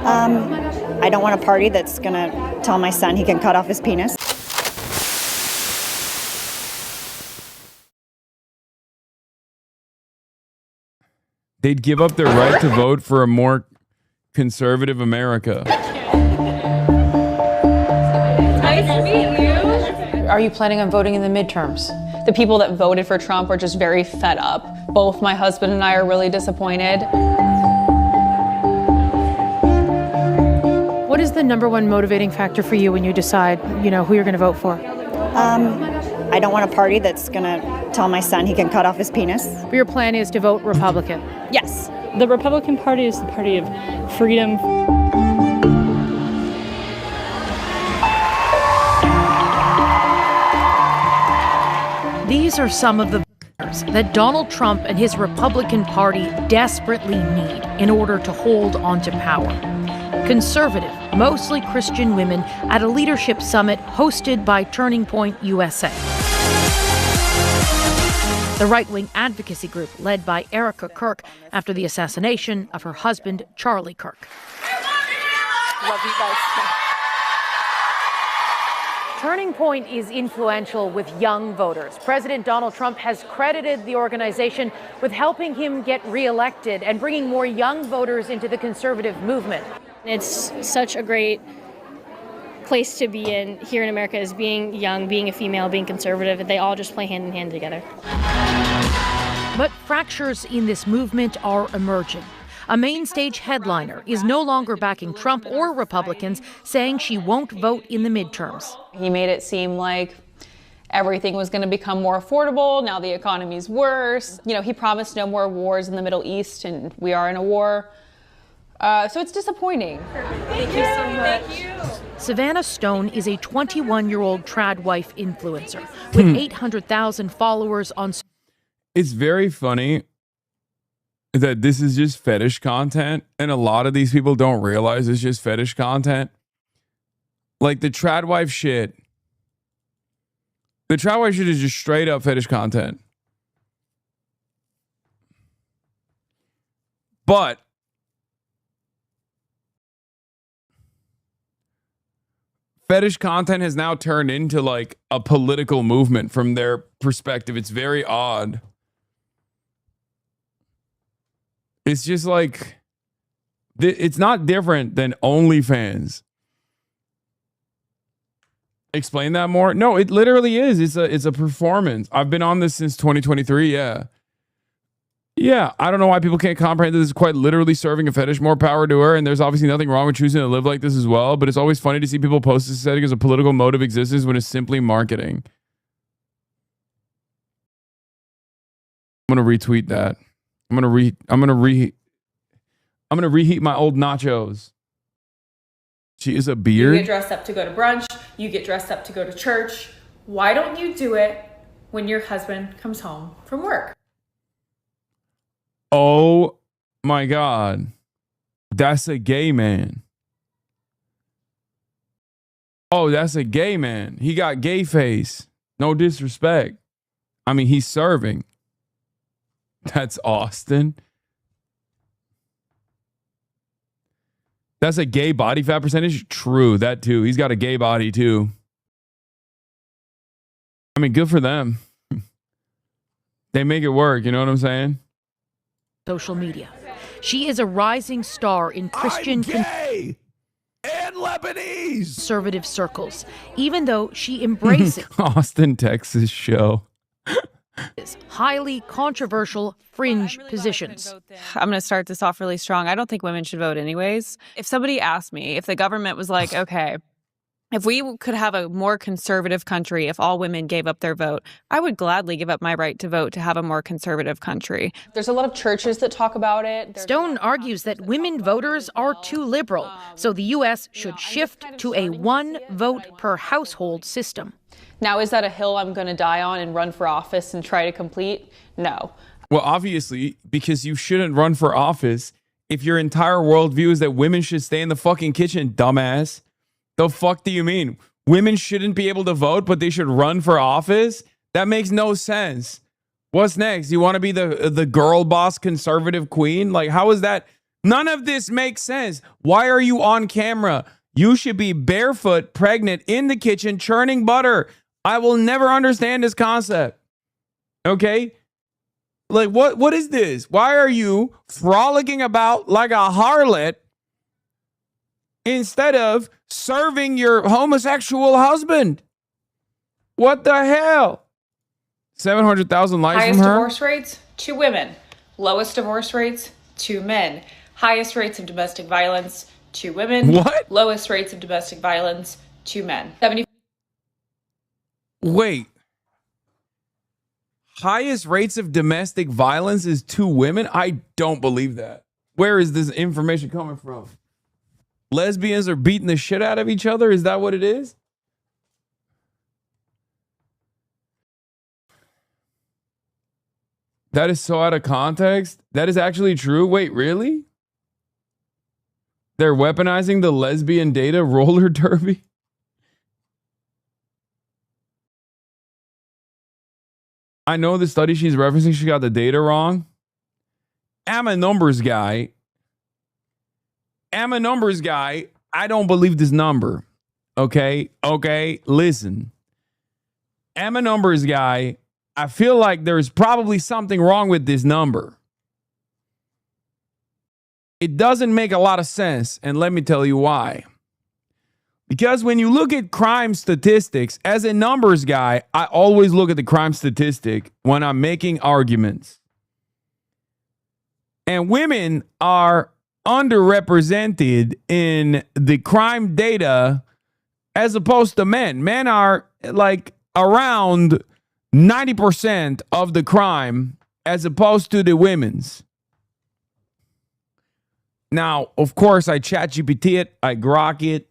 I don't want a party that's going to tell my son he can cut off his penis. They'd give up their right to vote for a more conservative America. Nice to meet you. Are you planning on voting in the midterms? The people that voted for Trump are just very fed up. Both my husband and I are really disappointed. What is the number one motivating factor for you when you decide, who you're going to vote for? I don't want a party that's going to tell my son he can cut off his penis. But your plan is to vote Republican. Yes. The Republican Party is the party of freedom. These are some of the voters that Donald Trump and his Republican Party desperately need in order to hold onto power. Conservative, mostly Christian women at a leadership summit hosted by Turning Point USA. The right-wing advocacy group led by Erika Kirk after the assassination of her husband, Charlie Kirk. Love you guys. Turning Point is influential with young voters. President Donald Trump has credited the organization with helping him get reelected and bringing more young voters into the conservative movement. It's such a great place to be in here in America, is being young, being a female, being conservative. They all just play hand in hand together. But fractures in this movement are emerging. A main stage headliner is no longer backing Trump or Republicans, saying she won't vote in the midterms. He made it seem like everything was going to become more affordable. Now the economy's worse. He promised no more wars in the Middle East, and we are in a war. So it's disappointing. Thank you so much. Thank you. Savanna Stone is a 21-year-old trad wife influencer with 800,000 followers on. It's very funny that this is just fetish content, and a lot of these people don't realize it's just fetish content. Like the trad wife shit. The trad wife shit is just straight up fetish content. But fetish content has now turned into like a political movement from their perspective. It's very odd. It's just like, it's not different than OnlyFans. Explain that more? No, it literally is. It's a performance. I've been on this since 2023. Yeah, I don't know why people can't comprehend that this is quite literally serving a fetish. More power to her, and there's obviously nothing wrong with choosing to live like this as well, but it's always funny to see people post this setting as a political motive existence when it's simply marketing. I'm going to retweet that. I'm going to reheat my old nachos. She is a beard. You get dressed up to go to brunch. You get dressed up to go to church. Why don't you do it when your husband comes home from work? Oh my God. That's a gay man. Oh, that's a gay man. He got gay face. No disrespect. I mean, he's serving. That's Austin. That's a gay body fat percentage? True, that too. He's got a gay body too. I mean, good for them. They make it work, you know what I'm saying? Social media. She is a rising star in Christian and Lebanese conservative circles, even though she embraces Austin, Texas show. highly controversial fringe positions. I'm going to start this off really strong. I don't think women should vote anyways. If somebody asked me, if the government was like, okay, if we could have a more conservative country, if all women gave up their vote, I would gladly give up my right to vote to have a more conservative country. There's a lot of churches that talk about it. Stone argues that women voters are too liberal, so the U.S. should shift to a one vote per household system. Now, is that a hill I'm going to die on and run for office and try to complete? No. Well, obviously, because you shouldn't run for office if your entire worldview is that women should stay in the fucking kitchen, dumbass. The fuck do you mean? Women shouldn't be able to vote, but they should run for office? That makes no sense. What's next? You want to be the girl boss conservative queen? Like, how is that None of this makes sense. Why are you on camera? You should be barefoot, pregnant, in the kitchen, churning butter. I will never understand this concept. Okay? Like, what is this? Why are you frolicking about like a harlot instead of serving your homosexual husband? What the hell? 700,000 likes Highest from her? divorce rates, 2 women. Lowest divorce rates, 2 men. Highest rates of domestic violence, 2 women. What? Lowest rates of domestic violence, 2 men. 70. Wait. Highest rates of domestic violence is 2 women? I don't believe that. Where is this information coming from? Lesbians are beating the shit out of each other? Is that what it is? That is so out of context. That is actually true. Wait, really? They're weaponizing the lesbian data roller derby? I know the study she's referencing, she got the data wrong. I'm a numbers guy. I don't believe this number. Okay? Listen. I'm a numbers guy. I feel like there's probably something wrong with this number. It doesn't make a lot of sense, and let me tell you why. Because when you look at crime statistics, as a numbers guy, I always look at the crime statistic when I'm making arguments. And women are underrepresented in the crime data as opposed to men. Men are like around 90% of the crime as opposed to the women's. Now, of course, I chat GPT it, I grok it.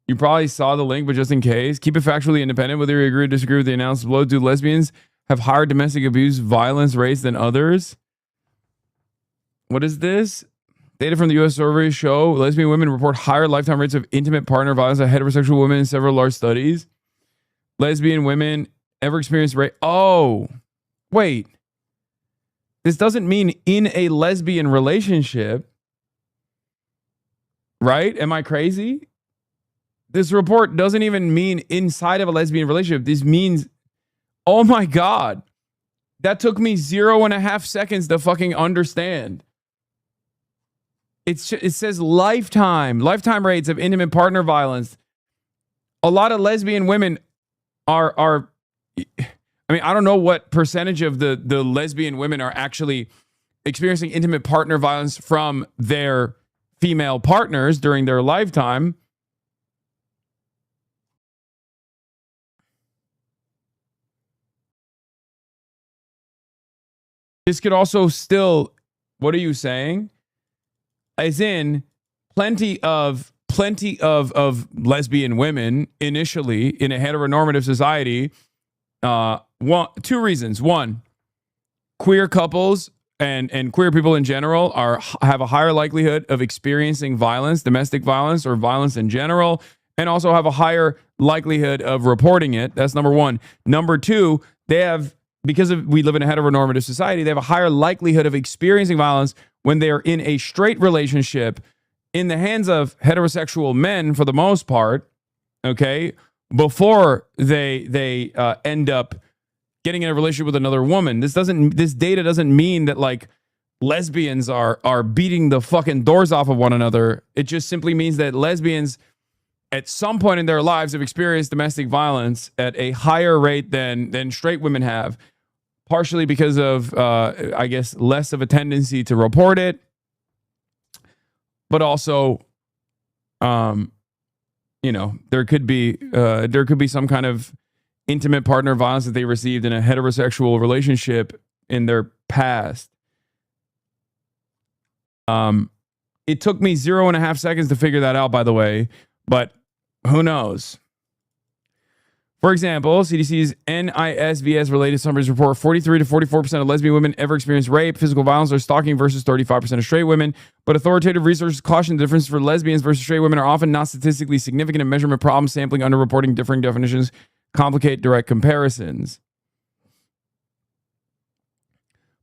You probably saw the link, but just in case, keep it factually independent. Whether you agree or disagree with the analysis below, do lesbians have higher domestic abuse violence rates than others? What is this? Data from the U.S. survey show lesbian women report higher lifetime rates of intimate partner violence than heterosexual women in several large studies. Lesbian women ever experienced rape. Oh, wait. This doesn't mean in a lesbian relationship, right? Am I crazy? This report doesn't even mean inside of a lesbian relationship. This means, oh my God, that took me 0.5 seconds to fucking understand. It says lifetime rates of intimate partner violence. A lot of lesbian women are I mean, I don't know what percentage of the lesbian women are actually experiencing intimate partner violence from their female partners during their lifetime. This could also still, what are you saying? As in, plenty of lesbian women initially in a heteronormative society. Two reasons. One, queer couples and queer people in general have a higher likelihood of experiencing violence, domestic violence, or violence in general, and also have a higher likelihood of reporting it. That's number one. Number two, they have, because we live in a heteronormative society, they have a higher likelihood of experiencing violence when they are in a straight relationship in the hands of heterosexual men for the most part, okay, before they end up getting in a relationship with another woman. This data doesn't mean that like lesbians are beating the fucking doors off of one another. It just simply means that lesbians at some point in their lives have experienced domestic violence at a higher rate than straight women have, partially because of I guess less of a tendency to report it, but also you know, there could be some kind of intimate partner violence that they received in a heterosexual relationship in their past. It took me 0.5 seconds to figure that out, by the way, but who knows? For example, CDC's NISVS related summaries report 43 to 44% of lesbian women ever experience rape, physical violence, or stalking versus 35% of straight women. But authoritative research caution the differences for lesbians versus straight women are often not statistically significant, and measurement problems, sampling, underreporting, differing definitions complicate direct comparisons.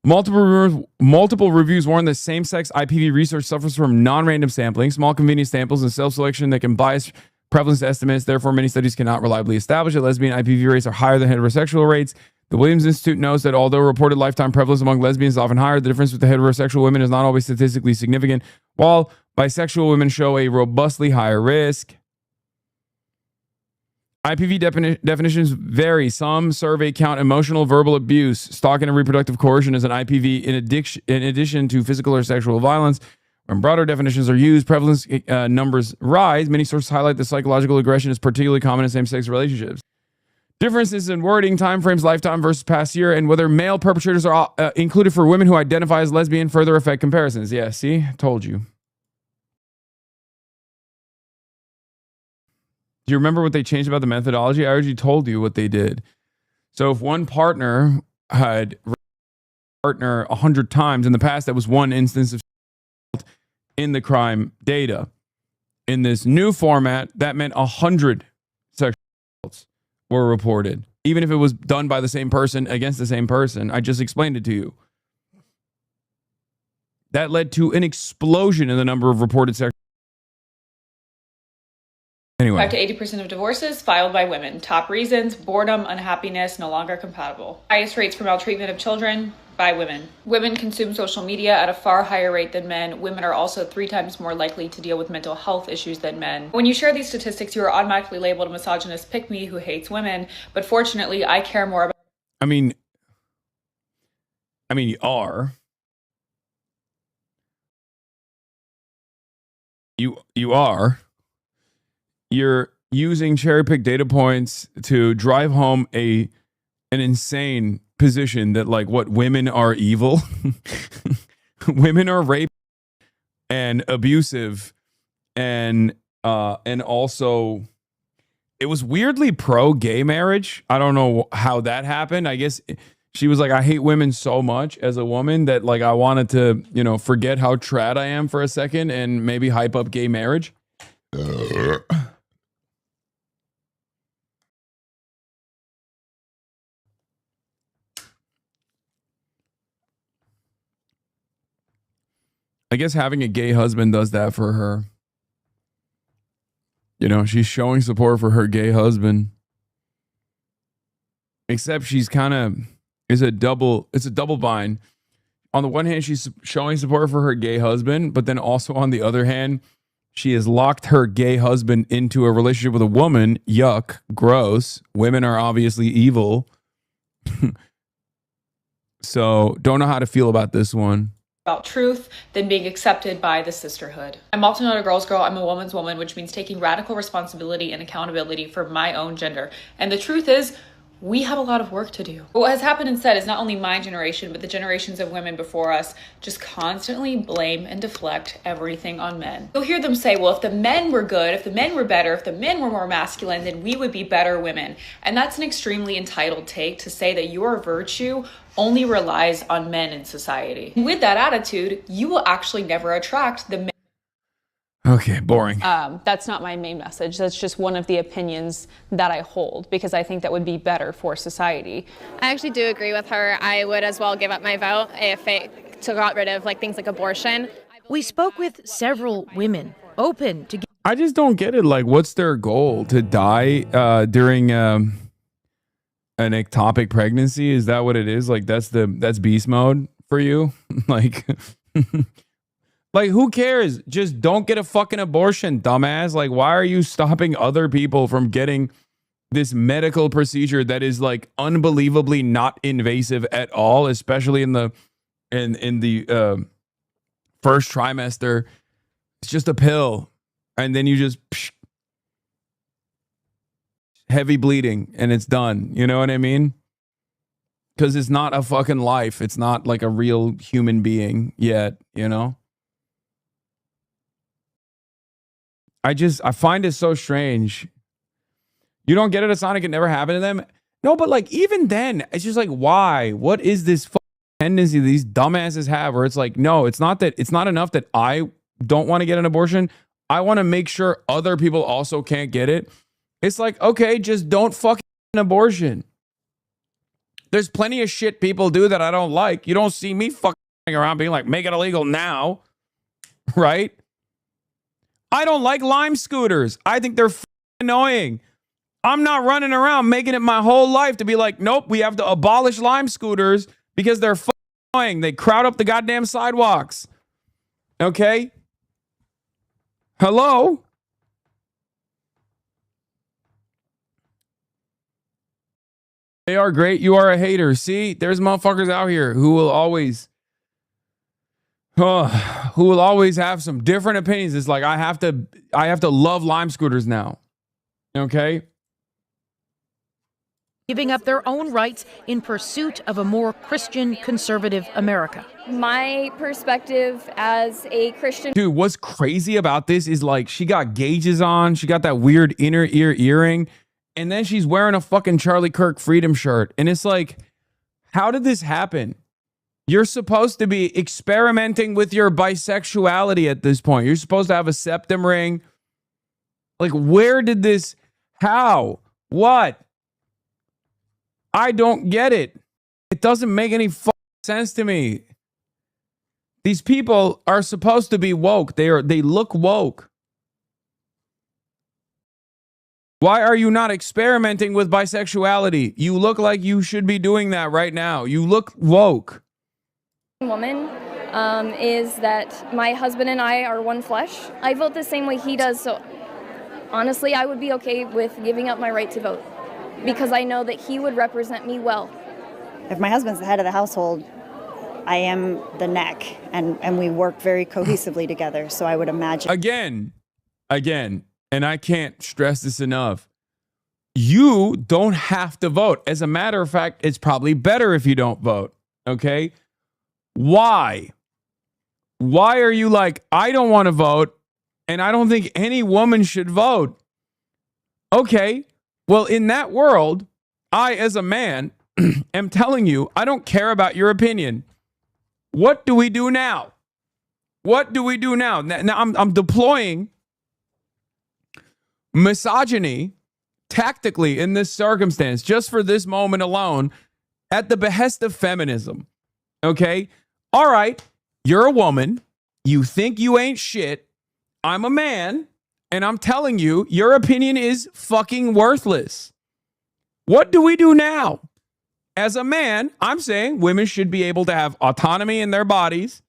Multiple reviews warn that same-sex IPV research suffers from non-random sampling, small convenience samples, and self-selection that can bias prevalence estimates. Therefore, many studies cannot reliably establish that lesbian IPV rates are higher than heterosexual rates. The Williams Institute notes that although reported lifetime prevalence among lesbians is often higher, the difference with the heterosexual women is not always statistically significant, while bisexual women show a robustly higher risk. IPV definitions vary. Some survey count emotional verbal abuse, stalking, and reproductive coercion as an IPV in addition to physical or sexual violence. When broader definitions are used, prevalence numbers rise. Many sources highlight that psychological aggression is particularly common in same-sex relationships. Differences in wording, timeframes, lifetime versus past year, and whether male perpetrators are included for women who identify as lesbian further affect comparisons. Yeah, see? Told you. Do you remember what they changed about the methodology? I already told you what they did. So if one partner had partner 100 times in the past, that was one instance of in the crime data. In this new format, that meant 100 sexual assaults were reported, even if it was done by the same person against the same person. I just explained it to you. That led to an explosion in the number of reported sexual. Anyway. 5 to 80% of divorces filed by women. Top reasons: boredom, unhappiness, no longer compatible. Highest rates for maltreatment of children by women. Women consume social media at a far higher rate than men. Women are also 3 times more likely to deal with mental health issues than men. When you share these statistics, you are automatically labeled a misogynist pick-me who hates women. But fortunately, I care more about... I mean, you are. You are. You're using cherry-picked data points to drive home an insane position that, like, what, women are evil? Women are rape and abusive, and also it was weirdly pro-gay marriage. I don't know how that happened. I guess she was like, I hate women so much as a woman that, like, I wanted to, forget how trad I am for a second and maybe hype up gay marriage. I guess having a gay husband does that for her. She's showing support for her gay husband. Except she's it's a double bind. On the one hand, she's showing support for her gay husband, but then also on the other hand, she has locked her gay husband into a relationship with a woman. Yuck, gross. Women are obviously evil. So don't know how to feel about this one. About truth than being accepted by the sisterhood. I'm also not a girl's girl, I'm a woman's woman, which means taking radical responsibility and accountability for my own gender. And the truth is, we have a lot of work to do. What has happened instead is not only my generation, but the generations of women before us just constantly blame and deflect everything on men. You'll hear them say, well, if the men were good, if the men were better, if the men were more masculine, then we would be better women. And that's an extremely entitled take to say that your virtue only relies on men in society. With that attitude, you will actually never attract the men. Okay, boring. That's not my main message. That's just one of the opinions that I hold because I think that would be better for society. I actually do agree with her. I would as well give up my vote if it got rid of things like abortion. We spoke with several women open to. I just don't get it. Like, what's their goal? To die during an ectopic pregnancy? Is that what it is? Like, that's beast mode for you? Like, who cares? Just don't get a fucking abortion, dumbass. Like, why are you stopping other people from getting this medical procedure that is, like, unbelievably not invasive at all, especially in the first trimester? It's just a pill, and then you just heavy bleeding, and it's done. You know what I mean? Because it's not a fucking life. It's not like a real human being yet. I find it so strange. You don't get it, Sonic? It never happened to them? No, but like, even then, it's just like, why? What is this tendency these dumbasses have where it's like, no, it's not enough that I don't want to get an abortion. I want to make sure other people also can't get it. It's like, okay, just don't fucking get an abortion. There's plenty of shit people do that I don't like. You don't see me fucking around being like, make it illegal now. Right? I don't like Lime scooters. I think they're annoying. I'm not running around making it my whole life to be like, nope, we have to abolish Lime scooters because they're annoying. They crowd up the goddamn sidewalks. Okay? Hello? They are great. You are a hater. See, there's motherfuckers out here who will always have some different opinions. It's like I have to love Lime scooters now. Okay? Giving up their own rights in pursuit of a more Christian conservative America. My perspective as a Christian. Dude, what's crazy about this is like she got gauges on. She got that weird inner ear earring. And then she's wearing a fucking Charlie Kirk freedom shirt. And it's like, how did this happen? You're supposed to be experimenting with your bisexuality at this point. You're supposed to have a septum ring. Like, where did this, how, what? I don't get it. It doesn't make any sense to me. These people are supposed to be woke. They look woke. Why are you not experimenting with bisexuality? You look like you should be doing that right now. You look woke. Woman is that my husband and I are one flesh. I vote the same way he does, so honestly, I would be okay with giving up my right to vote because I know that he would represent me well. If my husband's the head of the household, I am the neck, and we work very cohesively together, so I would imagine. Again, and I can't stress this enough. You don't have to vote. As a matter of fact, it's probably better if you don't vote. Okay? Why? Why are you like, I don't want to vote, and I don't think any woman should vote? Okay. Well, in that world, I, as a man, am telling you, I don't care about your opinion. What do we do now? What do we do now? Now I'm deploying misogyny tactically in this circumstance, just for this moment alone, at the behest of feminism. Okay? All right, you're a woman. You think you ain't shit. I'm a man, and I'm telling you, your opinion is fucking worthless. What do we do now? As a man, I'm saying women should be able to have autonomy in their bodies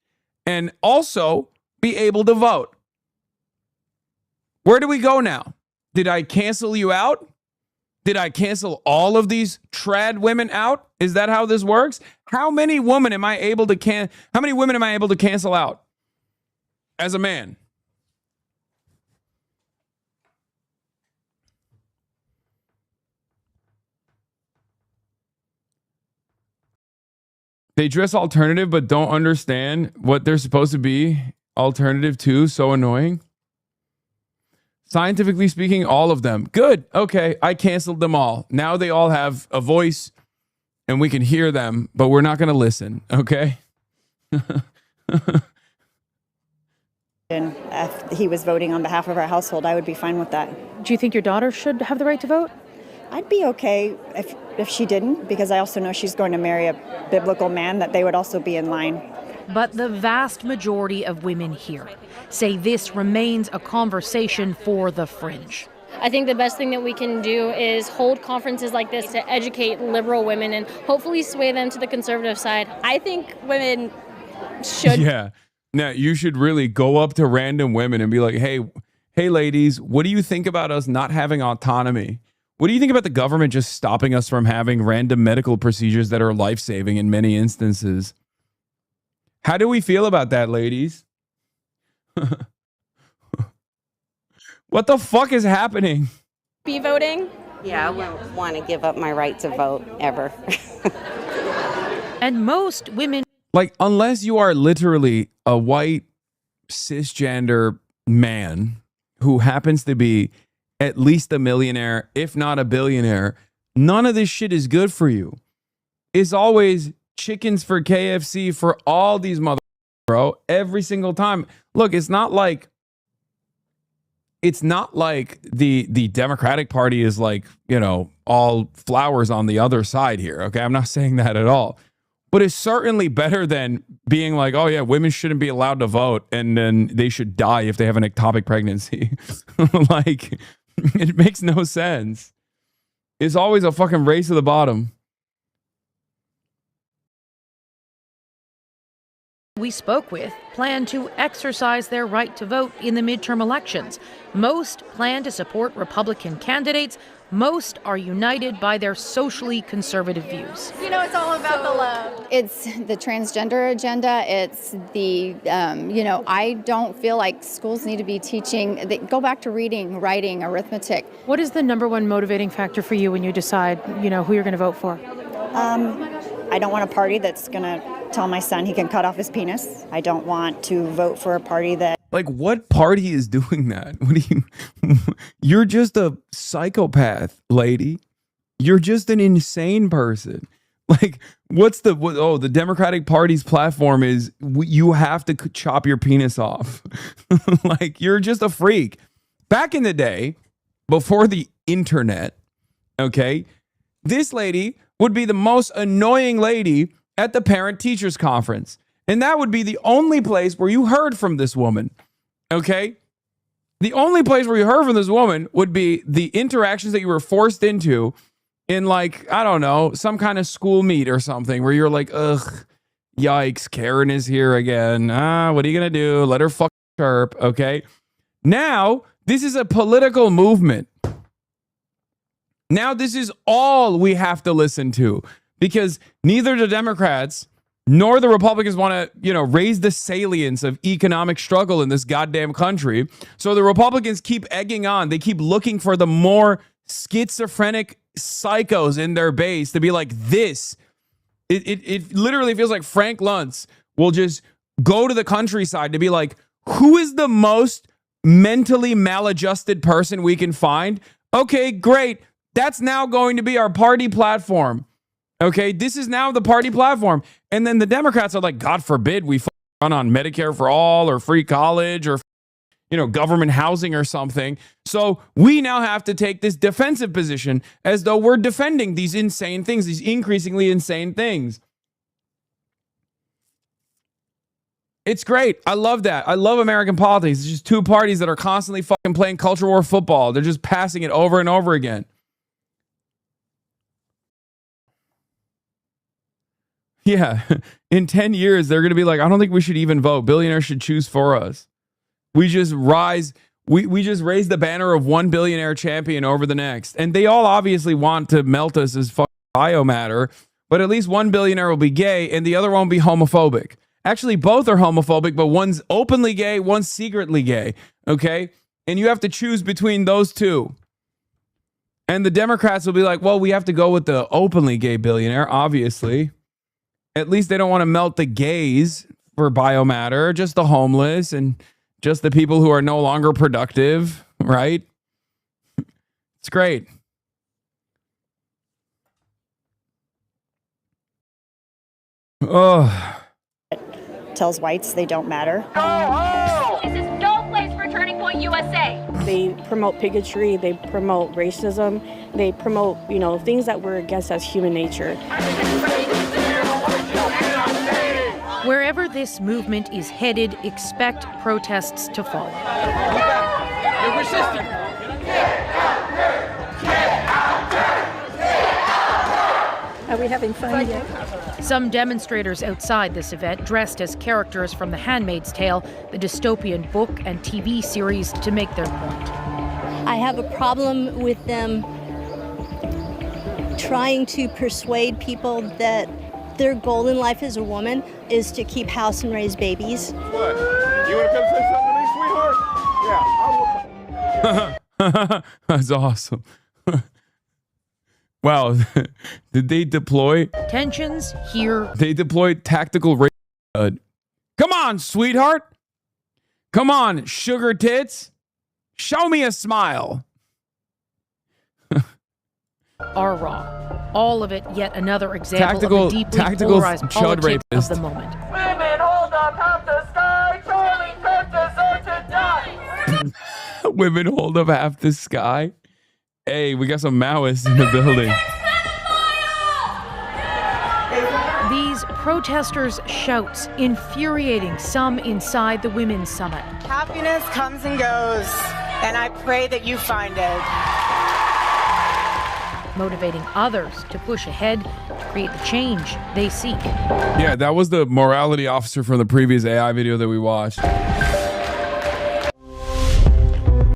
and also be able to vote. Where do we go now? Did I cancel you out? Did I cancel all of these trad women out? Is that how this works? How many women am I able to cancel out as a man? They dress alternative but don't understand what they're supposed to be alternative to. So annoying. Scientifically speaking, all of them. Good. Okay, I canceled them all. Now they all have a voice and we can hear them, but we're not going to listen. Okay? And if he was voting on behalf of our household, I would be fine with that. Do you think your daughter should have the right to vote? I'd be okay if she didn't, because I also know she's going to marry a biblical man, that they would also be in line. But the vast majority of women here say this remains a conversation for the fringe. I think the best thing that we can do is hold conferences like this to educate liberal women and hopefully sway them to the conservative side. I think women should. Yeah. Now, you should really go up to random women and be like, hey, ladies, what do you think about us not having autonomy? What do you think about the government just stopping us from having random medical procedures that are life-saving in many instances? How do we feel about that, ladies? What the fuck is happening? Be voting? Yeah, I wouldn't want to give up my right to vote ever. And most women... Like, unless you are literally a white cisgender man who happens to be at least a millionaire, if not a billionaire, none of this shit is good for you. It's always chickens for KFC for all these motherfuckers, bro. Every single time. Look, it's not like it's not like the Democratic Party is like, you know, all flowers on the other side here. Okay, I'm not saying that at all. But it's certainly better than being like, oh yeah, women shouldn't be allowed to vote and then they should die if they have an ectopic pregnancy. Like, it makes no sense. It's always a fucking race to the bottom. We spoke with plan to exercise their right to vote in the midterm elections. Most plan to support Republican candidates. Most are united by their socially conservative views. You know, it's all about the love. It's the transgender agenda. It's the, I don't feel like schools need to be teaching. Go back to reading, writing, arithmetic. What is the number one motivating factor for you when you decide, who you're going to vote for? I don't want a party that's going to tell my son he can cut off his penis. I don't want to vote for a party that... Like, what party is doing that? What do you... You're just a psychopath, lady. You're just an insane person. Like, the Democratic Party's platform is you have to chop your penis off. Like, you're just a freak. Back in the day, before the internet, okay, this lady would be the most annoying lady at the parent-teachers conference. And that would be the only place where you heard from this woman, okay? The only place where you heard from this woman would be the interactions that you were forced into in, like, I don't know, some kind of school meet or something where you're like, ugh, yikes, Karen is here again. What are you going to do? Let her fuck chirp, okay? Now, this is a political movement. Now, this is all we have to listen to because neither the Democrats nor the Republicans want to, raise the salience of economic struggle in this goddamn country. So the Republicans keep egging on. They keep looking for the more schizophrenic psychos in their base to be like this. It literally feels like Frank Luntz will just go to the countryside to be like, who is the most mentally maladjusted person we can find? Okay, great. That's now going to be our party platform. Okay, this is now the party platform. And then the Democrats are like, God forbid we run on Medicare for all or free college or, government housing or something. So we now have to take this defensive position as though we're defending these insane things, these increasingly insane things. It's great. I love that. I love American politics. It's just two parties that are constantly fucking playing culture war football. They're just passing it over and over again. Yeah, in 10 years, they're going to be like, I don't think we should even vote. Billionaires should choose for us. We just rise. We just raise the banner of one billionaire champion over the next. And they all obviously want to melt us as fucking biomatter, but at least one billionaire will be gay and the other won't be homophobic. Actually, both are homophobic, but one's openly gay, one's secretly gay. Okay? And you have to choose between those two. And the Democrats will be like, well, we have to go with the openly gay billionaire, obviously. At least they don't want to melt the gays for biomatter, just the homeless and just the people who are no longer productive, right? It's great. Oh. Tells whites they don't matter. This is no place for Turning Point USA. They promote bigotry, they promote racism, they promote, things that we're against as human nature. Wherever this movement is headed, expect protests to follow. You're resisting. Are we having fun yet? Some demonstrators outside this event dressed as characters from The Handmaid's Tale, the dystopian book and TV series, to make their point. I have a problem with them trying to persuade people that their goal in life as a woman is to keep house and raise babies. What? You want to come say something to me, sweetheart? Yeah, I will. That's awesome. Wow. Did they deploy? Tensions here. They deployed tactical rape. Come on, sweetheart. Come on, sugar tits. Show me a smile. Are wrong. All of it yet another example of the deeply polarized politics of the moment. Women hold up half the sky, Charlie Kirk deserves to die. Women hold up half the sky. Hey, we got some Maoists in the building. These protesters' shouts infuriating some inside the Women's Summit. Happiness comes and goes, and I pray that you find it. Motivating others to push ahead to create the change they seek. Yeah, that was the morality officer from the previous AI video that we watched.